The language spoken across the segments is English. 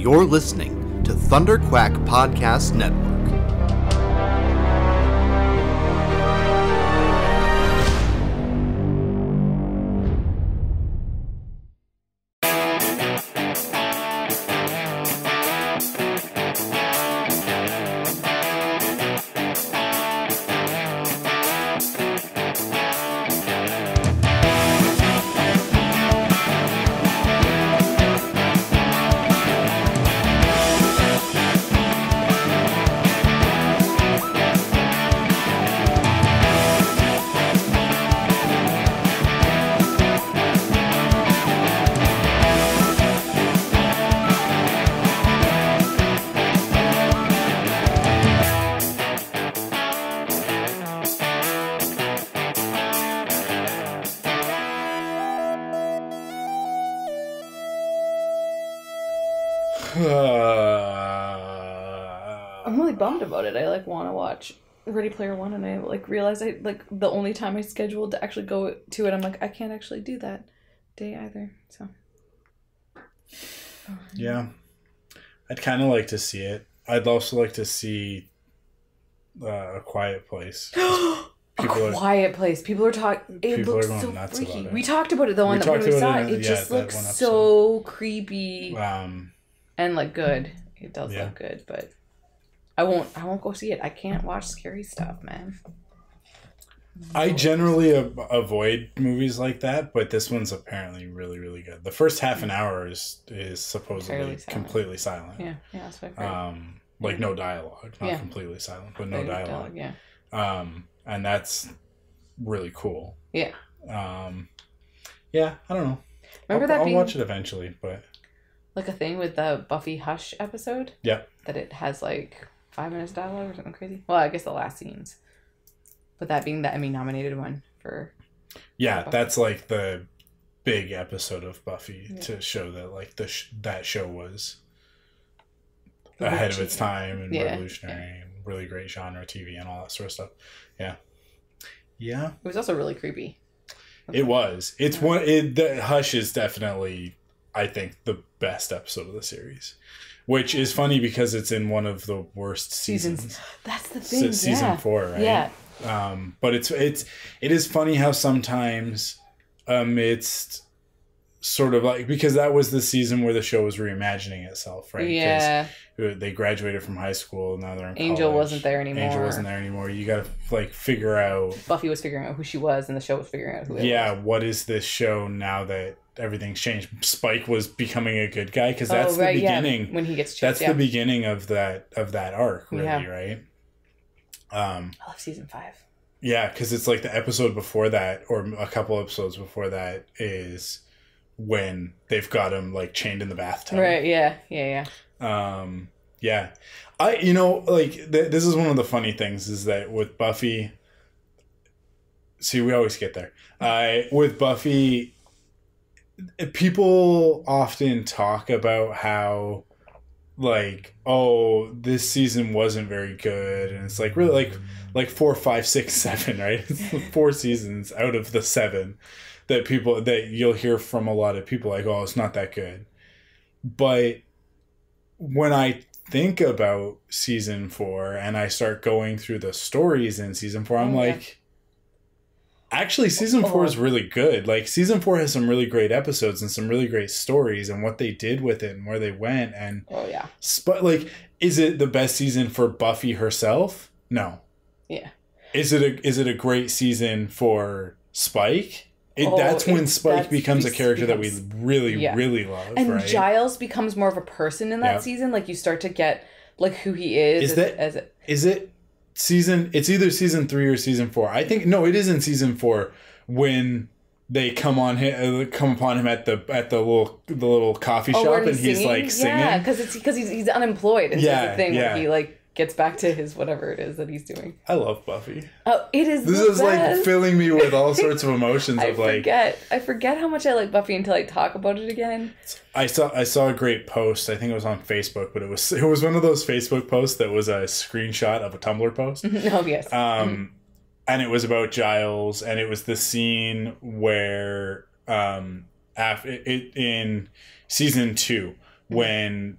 You're listening to Thunderquack Podcast Network. I'm really bummed about it. I want to watch Ready Player One, and I realized the only time I scheduled to actually go to it, I'm I can't actually do that day either. So yeah, I'd kind of like to see it. I'd also like to see A Quiet Place. Quiet Place. People are talking. It looks so freaky. About it. We talked about it though when we saw it. It just looks so creepy. And good. It does look good, but I won't go see it. I can't watch scary stuff, man. I generally avoid movies like that, but this one's apparently really, really good. The first half an hour is supposedly completely silent. Yeah, that's what I've heard. No dialogue, not completely silent, but no dialogue. Yeah. And that's really cool. Yeah. Yeah, I don't know. I'll watch it eventually, but a thing with the Buffy Hush episode. Yeah. That it has 5 minutes of dialogue or something crazy. Well, I guess the last scenes. But that being the Emmy-nominated one for... Yeah, that's the big episode of Buffy to show that that show was ahead of its time and revolutionary and really great genre TV and all that sort of stuff. Yeah. Yeah. It was also really creepy. It was. It's the Hush is definitely, I think, the best episode of the series. Which is funny because it's in one of the worst seasons. That's the thing. Season 4, right? Yeah. But it is funny how sometimes amidst sort of because that was the season where the show was reimagining itself, right? Yeah. They graduated from high school, now they're in Angel college. wasn't there anymore. You got to figure out. Buffy was figuring out who she was, and the show was figuring out who it was. Yeah, what is this show now that everything's changed? Spike was becoming a good guy because that's the beginning. When he gets chased, that's the beginning of that arc, really, right? I love season 5. Yeah, because it's the episode before that, or a couple episodes before that, is when they've got him chained in the bathtub. Right. Yeah. Yeah. This is one of the funny things is that with Buffy. See, we always get there. With Buffy, people often talk about how this season wasn't very good, and it's really 4, 5, 6, 7, right? It's 4 seasons out of the 7 that you'll hear from a lot of people it's not that good. But when I think about season 4 and I start going through the stories in season 4, I'm actually season 4 is really good. Season 4 has some really great episodes and some really great stories and what they did with it and where they went. And but is it the best season for Buffy herself? No. Yeah. Is it a great season for Spike? That's when Spike becomes a character that we really, really love. And right? Giles becomes more of a person in that season. You start to get who he is. Is it season? It's either season 3 or season 4. I think it is in season 4 when they come upon him at the little coffee shop and he's singing. Yeah, because he's unemployed and it's a thing where he gets back to his whatever it is that he's doing. I love Buffy. Oh, it is. This is filling me with all sorts of emotions. I forget how much I like Buffy until I talk about it again. I saw a great post. I think it was on Facebook, but it was one of those Facebook posts that was a screenshot of a Tumblr post. Oh yes. And it was about Giles, and it was the scene where in season 2 when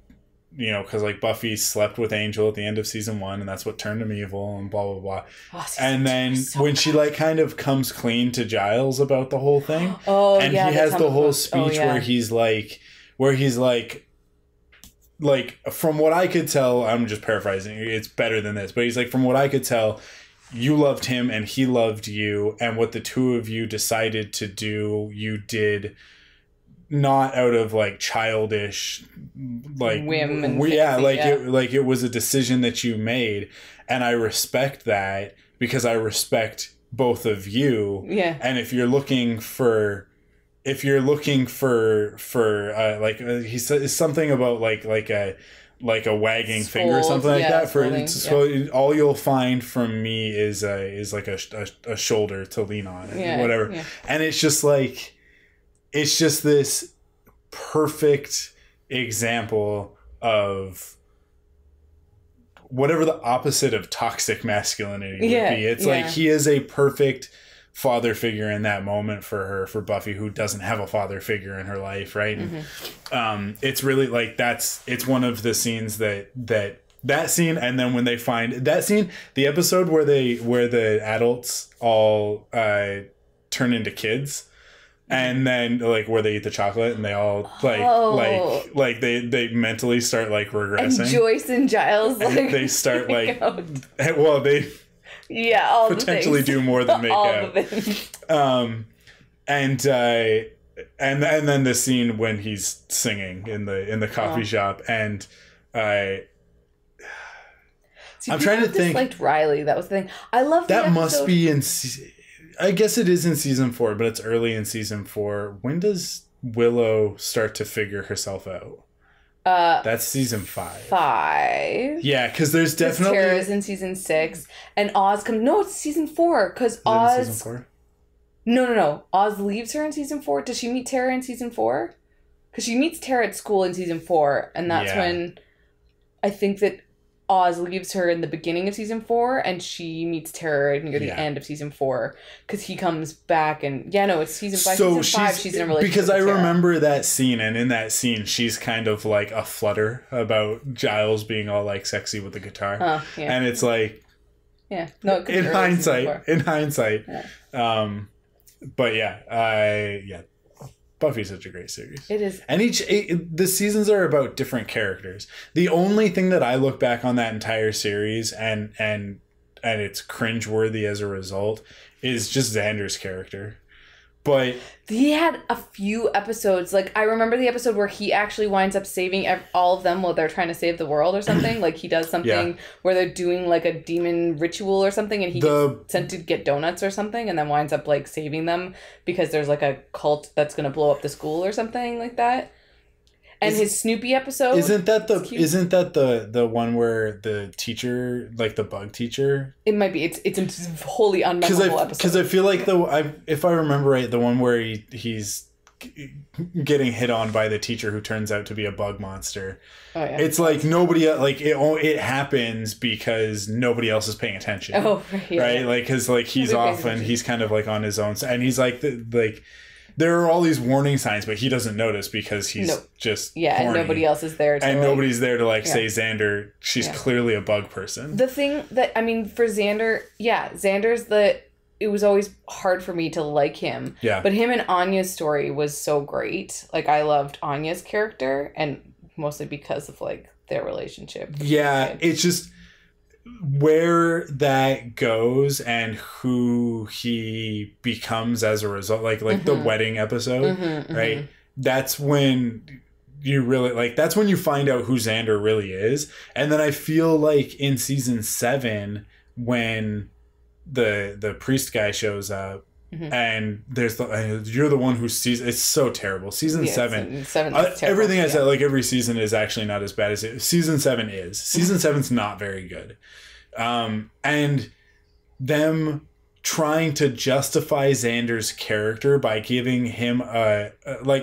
you know, because like Buffy slept with Angel at the end of season 1, and that's what turned him evil, and blah blah blah. And then when she like kind of comes clean to Giles about the whole thing, and he has the whole speech where he's like from what I could tell, I'm just paraphrasing, it's better than this, but he's like, from what I could tell, you loved him and he loved you, and what the two of you decided to do, you did not out of like childish like whim and it was a decision that you made, and I respect that because I respect both of you. And if you're looking for he said something about like a wagging finger or something like that so all you'll find from me is like a shoulder to lean on, whatever. And it's just like, it's just this perfect example of whatever the opposite of toxic masculinity would be. It's like he is a perfect father figure in that moment for Buffy, who doesn't have a father figure in her life, right? It's really like it's one of the scenes that scene, and then when they find that scene, the episode where the adults all turn into kids. And then like where they eat the chocolate and they all like they mentally start like regressing. And Joyce and Giles and they start like well they all potentially do more than make out. And then the scene when he's singing in the coffee shop, and I'm trying to think. Liked Riley. That was the thing. I love that. Must be in. I guess it is in season 4, but it's early in season 4. When does Willow start to figure herself out? That's season 5. Yeah, because there's definitely Tara's in season 6, and Oz comes. No, it's season 4 because Oz. Season 4? No. Oz leaves her in season 4. Does she meet Tara in season 4? Because she meets Tara at school in season 4, and that's when I think that Oz leaves her in the beginning of season 4, and she meets Tara near the end of season 4, because he comes back and it's season 5. So season 5, she's in a relationship because I with Tara. remember that scene, and in that scene she's kind of like a flutter about Giles being all like sexy with the guitar, and it's like in hindsight. But Buffy's such a great series. It is. And the seasons are about different characters. The only thing that I look back on that entire series and it's cringeworthy as a result is just Xander's character. But he had a few episodes. Like, I remember the episode where he actually winds up saving all of them while they're trying to save the world or something. Like, he does something where they're doing, like, a demon ritual or something, and he gets sent to get donuts or something, and then winds up, like, saving them because there's, like, a cult that's going to blow up the school or something like that. And his Snoopy episode. Isn't that the one where the teacher, like the bug teacher? It might be. It's a wholly unmemorable episode. Because I feel like if I remember right, the one where he's getting hit on by the teacher who turns out to be a bug monster. Oh, yeah. It's like nobody like it happens because nobody else is paying attention. Oh, right. Like because like he's off and he's kind of like on his own, and he's like there are all these warning signs, but he doesn't notice because he's just horny. And nobody else is there to nobody's there to say Xander, she's clearly a bug person. The thing that, I mean, for Xander, Xander's it was always hard for me to like him. Yeah. But him and Anya's story was so great. Like, I loved Anya's character, and mostly because of, like, their relationship. Yeah, it's just where that goes and who he becomes as a result, like the wedding episode, right? That's when you really that's when you find out who Xander really is. And then I feel like in season 7, when the priest guy shows up, and there's you're the one who sees, it's so terrible. Season 7 everything I said, like every season is actually not as bad as season 7 is. Season 7's not very good. And them trying to justify Xander's character by giving him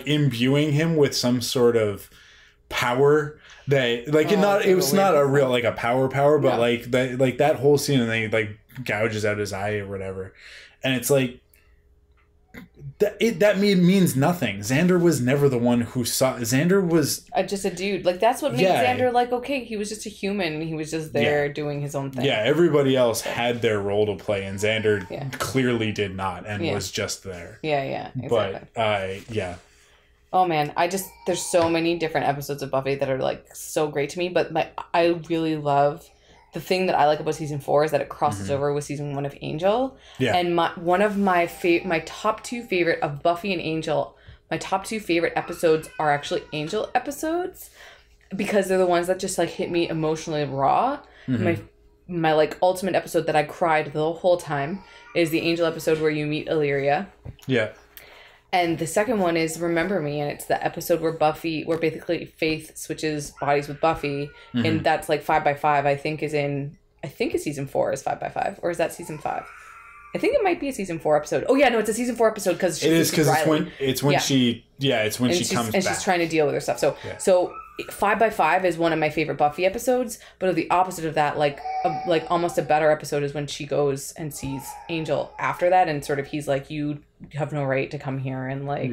imbuing him with some sort of power that it was not a real like a power, but that whole scene, and they like gouges out his eye or whatever, and it's like that means nothing. Xander was never the one who saw. Xander was just a dude. Like, that's what made Xander, like, okay, he was just a human. He was just there doing his own thing. Yeah, everybody else had their role to play, and Xander clearly did not, and was just there. Yeah, exactly. But, oh, man, there's so many different episodes of Buffy that are, like, so great to me, but I really love... The thing that I like about season 4 is that it crosses over with season 1 of Angel. Yeah. And one of my top 2 favorite of Buffy and Angel, my top 2 favorite episodes are actually Angel episodes, because they're the ones that just, like, hit me emotionally raw. My like ultimate episode that I cried the whole time is the Angel episode where you meet Illyria. Yeah. And the second one is Remember Me, and it's the episode where basically Faith switches bodies with Buffy, and that's like 5x5. I think is season 4 is 5x5, or is that season 5? I think it might be a season 4 episode. Oh yeah, no, it's a season 4 episode because it's when she comes back and she's trying to deal with her stuff. So 5x5 is one of my favorite Buffy episodes, but the opposite of that, like almost a better episode, is when she goes and sees Angel after that, and sort of he's like, you have no right to come here, and like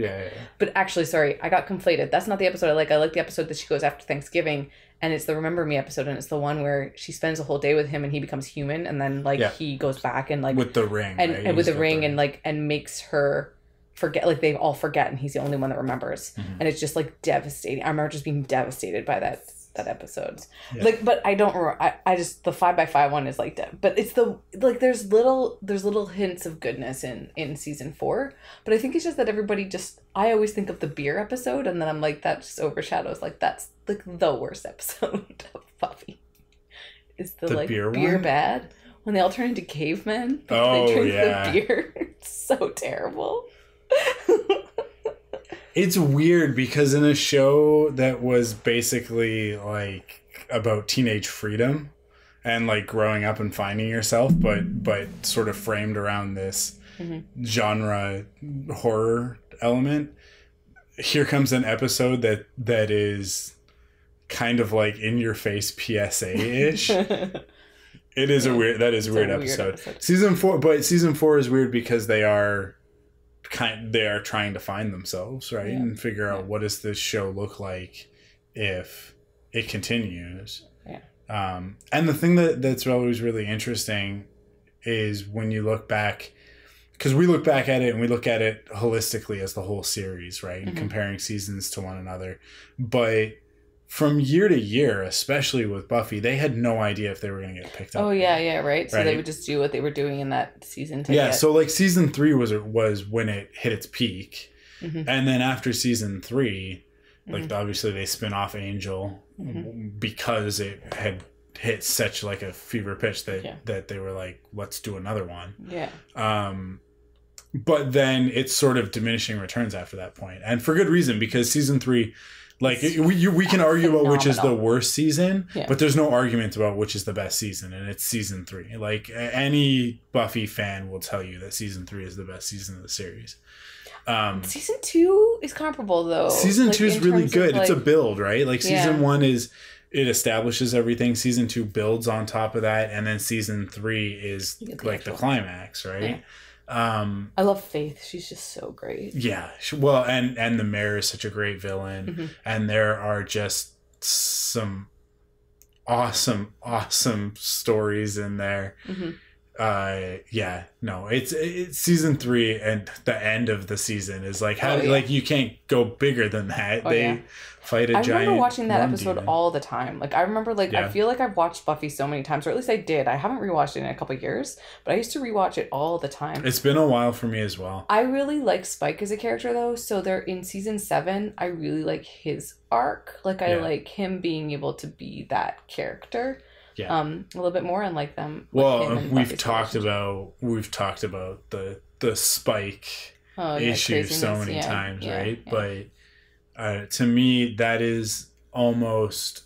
But actually, sorry, I got conflated. That's not the episode I like. I like the episode that she goes after Thanksgiving, and it's the Remember Me episode, and it's the one where she spends a whole day with him and he becomes human, and then he goes back and like with the ring and with the ring and like and makes her forget, like they all forget, and he's the only one that remembers, and it's just like devastating. I remember just being devastated by that episode. Like, but I don't I just, the 5x5 one is like that, but it's the like there's little hints of goodness in season 4, but I think it's just that everybody just, I always think of the beer episode, and then I'm like, that just overshadows, like that's like the worst episode of Buffy is the like beer bad, when they all turn into cavemen because they drink the beer. It's so terrible. It's weird because in a show that was basically like about teenage freedom and like growing up and finding yourself, but sort of framed around this genre horror element, here comes an episode that is kind of like in your face PSA-ish. It is a weird episode. Season 4 is weird because they are trying to find themselves, right? And figure out what does this show look like if it continues. And the thing that's always really interesting is when you look back, because we look back at it and we look at it holistically as the whole series, right? And comparing seasons to one another. But from year to year, especially with Buffy, they had no idea if they were going to get picked up. Oh, right? So they would just do what they were doing in that season. So like season 3 was when it hit its peak. And then after season 3, like obviously they spin off Angel because it had hit such like a fever pitch that they were like, let's do another one. But then it's sort of diminishing returns after that point. And for good reason, because season 3... Like, we can argue about which is the worst season, but there's no argument about which is the best season, and it's season 3. Like, any Buffy fan will tell you that season 3 is the best season of the series. Season 2 is comparable, though. Season 2 is really good. It's a build, right? Like, season 1 is... It establishes everything. Season 2 builds on top of that, and then season 3 is, like, the climax, right? I love Faith. She's just so great. Yeah. Well, and the mayor is such a great villain. And there are just some awesome stories in there. It's season 3, and the end of the season is like, like you can't go bigger than that. They fight a giant. I remember watching that episode all the time. Like, I remember, like, I feel like I've watched Buffy so many times, or at least I did. I haven't rewatched it in a couple of years, but I used to rewatch it all the time. It's been a while for me as well. I really like Spike as a character, though. So they're in season 7. I really like his arc. Like, I like him being able to be that character. A little bit more, unlike them. Well, we've talked about the Spike issue so many times, right? But to me, that is almost,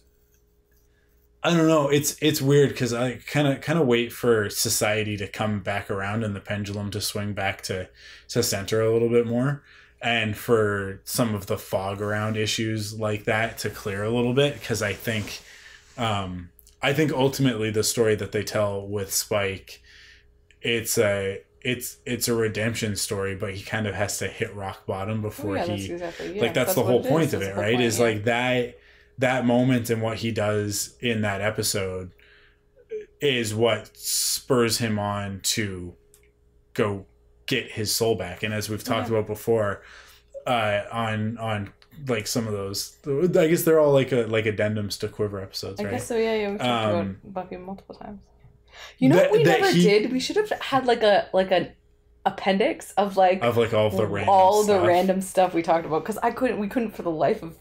I don't know. It's weird because I kind of wait for society to come back around and the pendulum to swing back to center a little bit more, and for some of the fog around issues like that to clear a little bit, because I think ultimately the story that they tell with Spike, it's it's a redemption story, but he kind of has to hit rock bottom before that's exactly, like that's the whole point of it, right? Is like that moment and what he does in that episode is what spurs him on to go get his soul back. And as we've talked about before, on like some of those, I guess they're all like addendums to Quiver episodes, right? I guess so. Yeah. We talked about Buffy multiple times. You know what we never did? We should have had like an appendix of all the random stuff we talked about, because we couldn't for the life of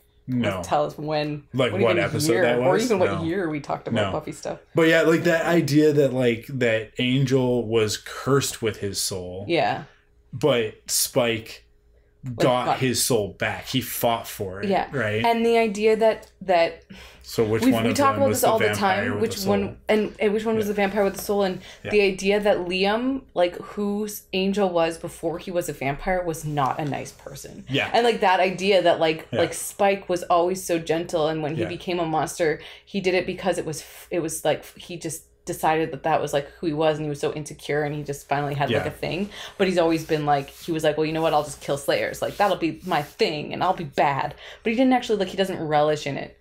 tell us when what episode that was, or even what year we talked about Buffy stuff. But yeah, like that idea that that Angel was cursed with his soul. Yeah. But Spike got his soul back. He fought for it. Yeah. Right. And the idea that so which one we of talk them about was this all the the time. Which one and which one was the vampire with the soul? And the idea that Liam, like whose Angel was before he was a vampire, was not a nice person. Yeah. And like that idea that like Spike was always so gentle, and when he became a monster, he did it because it was like he just decided that was like who he was, and he was so insecure, and he just finally had like a thing. But he's always been like, he was like, well, you know what, I'll just kill Slayers, like that'll be my thing and I'll be bad. But he didn't actually, like, he doesn't relish in it.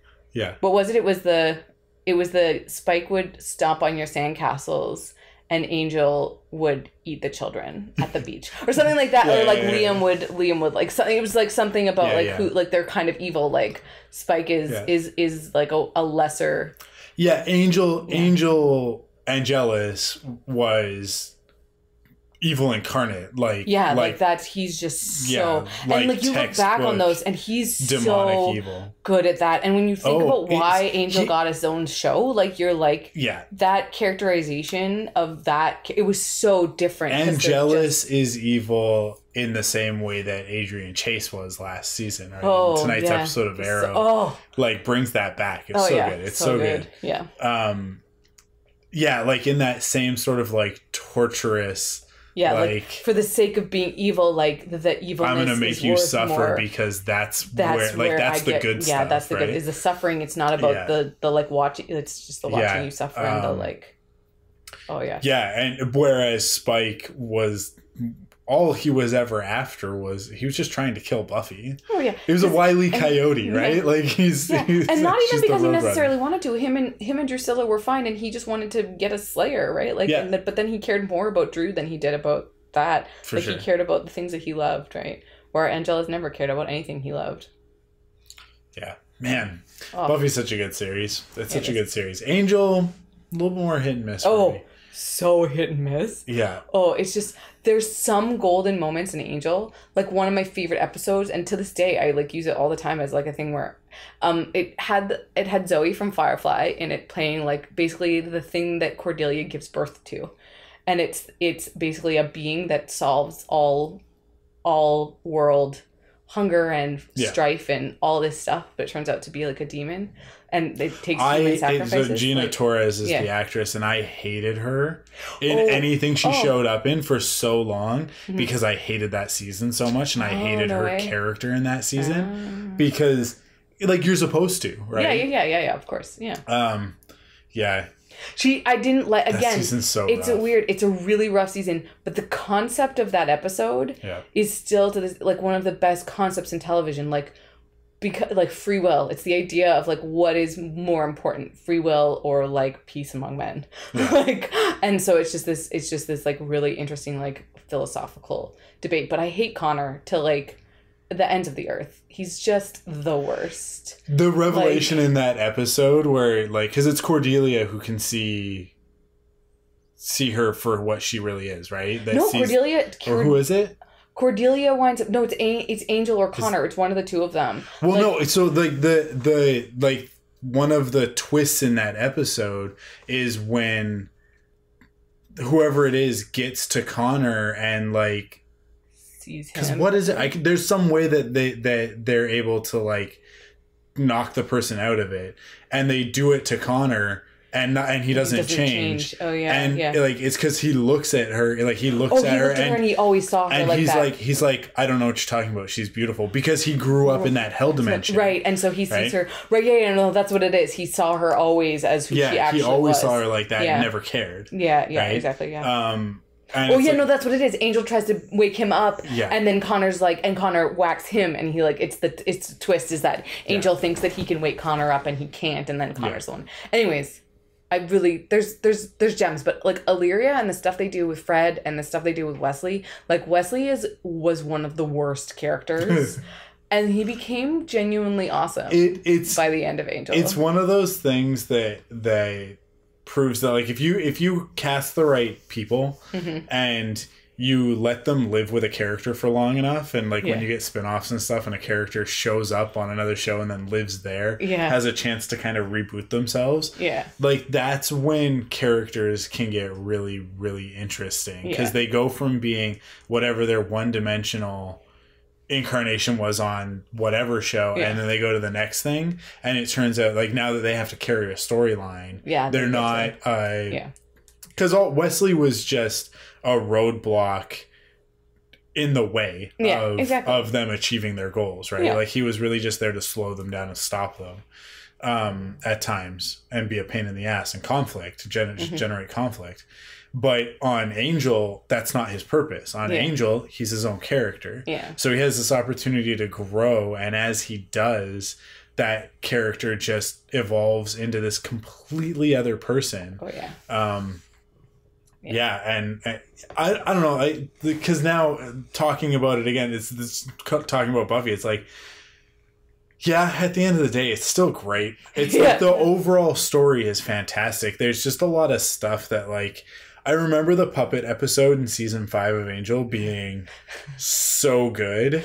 What was it? It was the Spike would stomp on your sandcastles and Angel would eat the children at the beach or something like that. Or like Liam would like something. It was like something about who, like they're kind of evil. Like Spike is like a lesser. Yeah, Angel Angelus was evil incarnate. Like that. He's just so and like you look back on those, and he's demonic so evil. Good at that. And when you think about why Angel got his own show, like you're like that characterization of that, it was so different. Angelus is evil in the same way that Adrian Chase was last season, right? Tonight's episode of Arrow like brings that back. It's so good. It's so good. Yeah. Like in that same sort of like torturous. Yeah, like for the sake of being evil, like the evilness. I'm gonna make you suffer more, because that's where like that's the good stuff. Yeah, that's the good. Is the suffering? It's not about the like watching. It's just the watching you suffer and the like. Yeah, and whereas Spike was. All he was ever after was he was just trying to kill Buffy. Oh yeah, he was a wily coyote, right? Like he's and not even because he necessarily wanted to. Him and Drusilla were fine, and he just wanted to get a Slayer, right? Like, but then he cared more about Drew than he did about that. He cared about the things that he loved, right? Where Angela's never cared about anything he loved. Yeah, man, Buffy's such a good series. It's such a good series. Angel, a little more hit and miss. For me. So hit and miss. Yeah. It's just there's some golden moments in Angel. Like one of my favorite episodes, and to this day I like use it all the time as like a thing where it had Zoe from Firefly in it playing like basically the thing that Cordelia gives birth to. And it's basically a being that solves all world hunger and strife and all this stuff, but it turns out to be like a demon. And it takes human sacrifices. So Gina Torres is the actress, and I hated her in anything she showed up in for so long because I hated that season so much, and I hated her character in that season because, like, you're supposed to, right? Yeah, of course, yeah. Yeah. I didn't like, again, that season's so it's rough. It's a really rough season, but the concept of that episode is still to this, like, one of the best concepts in television, like, because like free will, it's the idea of like what is more important, free will or like peace among men. Like, and so it's just this like really interesting like philosophical debate. But I hate Connor to like the ends of the earth. He's just the worst. The revelation in that episode where like, because it's Cordelia who can see her for what she really is, right? Cordelia, or who is it? Cordelia winds up. No, it's Angel or Connor. It's one of the two of them. Well, no. So like the like one of the twists in that episode is when whoever it is gets to Connor and like sees him. Because what is it? There's some way that they're able to like knock the person out of it, and they do it to Connor. And he doesn't change. Oh yeah, and like it's because he looks at her, like he looks at her, and he always saw her and like he's that. He's like, I don't know what you're talking about. She's beautiful because he grew up in that hell dimension, right? And so he sees her, right? Yeah, no, that's what it is. He saw her always as who she actually was. He always saw her like that and never cared. Yeah, right? Exactly. Yeah. And that's what it is. Angel tries to wake him up, and then Connor's like, and Connor whacks him, and he like, it's the twist is that Angel thinks that he can wake Connor up, and he can't, and then Connor's the one. Anyways, I really there's gems, but like Illyria and the stuff they do with Fred and the stuff they do with Wesley, like Wesley was one of the worst characters. And he became genuinely awesome it's by the end of Angel. It's one of those things that proves that like if you cast the right people and you let them live with a character for long enough, and like when you get spin-offs and stuff and a character shows up on another show and then lives there, has a chance to kind of reboot themselves. Yeah. Like that's when characters can get really, really interesting because they go from being whatever their one-dimensional incarnation was on whatever show, and then they go to the next thing, and it turns out like now that they have to carry a storyline, they're not because Wesley was just a roadblock in the way of them achieving their goals, right? Like he was really just there to slow them down and stop them at times and be a pain in the ass and conflict, generate conflict. But on Angel, that's not his purpose. On Angel, he's his own character. Yeah. So he has this opportunity to grow, and as he does, that character just evolves into this completely other person. Oh yeah. And I don't know, because now talking about it again, it's this talking about Buffy. It's like, at the end of the day, it's still great. It's like the overall story is fantastic. There's just a lot of stuff that like. I remember the puppet episode in season 5 of Angel being so good,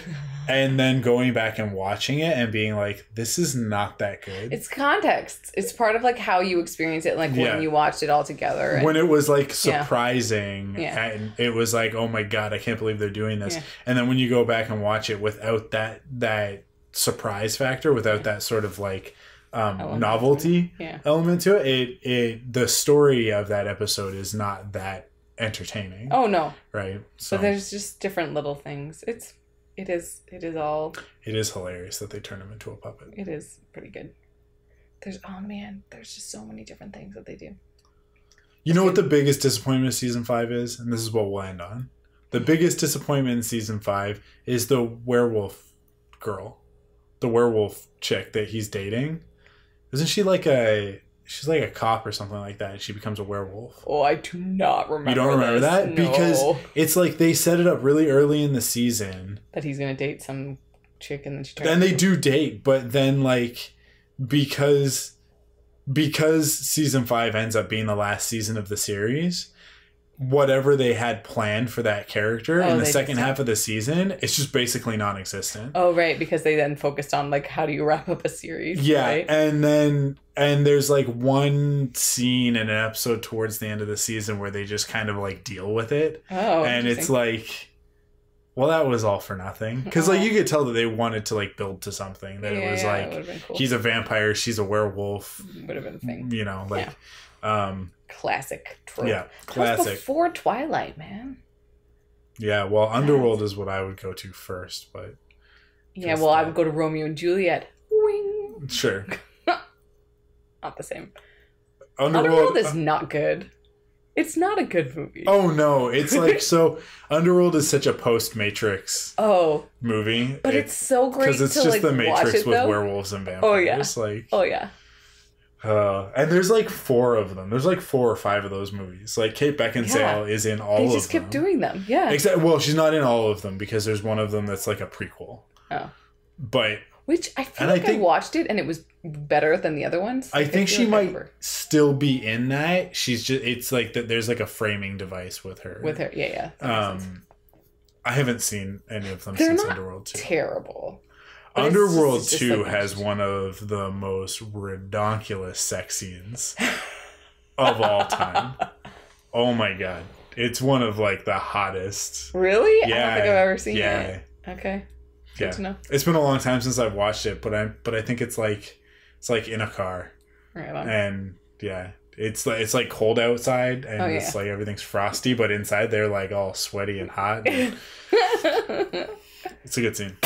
and then going back and watching it and being like, this is not that good. It's context. It's part of like how you experience it, like when you watched it all together. And, when it was like surprising and it was like, oh my God, I can't believe they're doing this. And then when you go back and watch it without that surprise factor, without that sort of like novelty element to it, the story of that episode is not that entertaining. Oh no. Right. So but there's just different little things. It is hilarious that they turn him into a puppet. It is pretty good. There's just so many different things that they do. You know what the biggest disappointment of season 5 is? And this is what we'll end on. The biggest disappointment in season 5 is the werewolf girl. The werewolf chick that he's dating. Isn't she like she's like a cop or something like that, and she becomes a werewolf? Oh, I do not remember. You don't remember that? No. Because it's like they set it up really early in the season. That he's going to date some chick and then she turns. Then they do date, but then like because season 5 ends up being the last season of the series, whatever they had planned for that character in the second half of the season, it's just basically non-existent. Oh, right, because they then focused on like how do you wrap up a series? Yeah, right? and there's like one scene in an episode towards the end of the season where they just kind of like deal with it. Oh, and it's like, well, that was all for nothing, because like you could tell that they wanted to like build to something that it was like cool. He's a vampire, she's a werewolf. Would have been a thing, you know, like classic trope. Yeah, classic. That was before Twilight, man. Yeah, well, Underworld is what I would go to first, but I would go to Romeo and Juliet. Wing. Sure. Not the same. Underworld is not good. It's not a good movie. Oh no, it's like so. Underworld is such a post-Matrix movie, but it's so great because it's just like, the Matrix with werewolves and vampires. Oh yeah. And there's like 4 of them. There's like 4 or 5 of those movies. Like Kate Beckinsale is in all of them. They just kept doing them. Yeah. Well, she's not in all of them because there's one of them that's like a prequel. Oh. But which I feel like I watched it and it was better than the other ones. I think she might still be in that. She's just it's like that. There's like a framing device with her. Yeah. I haven't seen any of them since Underworld 2. Terrible. Underworld 2 has one of the most redonkulous sex scenes of all time. Oh my God. It's one of like the hottest. Really? Yeah. I don't think I've ever seen it. Okay. Good to know. It's been a long time since I've watched it, but I think it's like in a car. Right on. And it's like cold outside and it's like everything's frosty, but inside they're like all sweaty and hot. It's a good scene.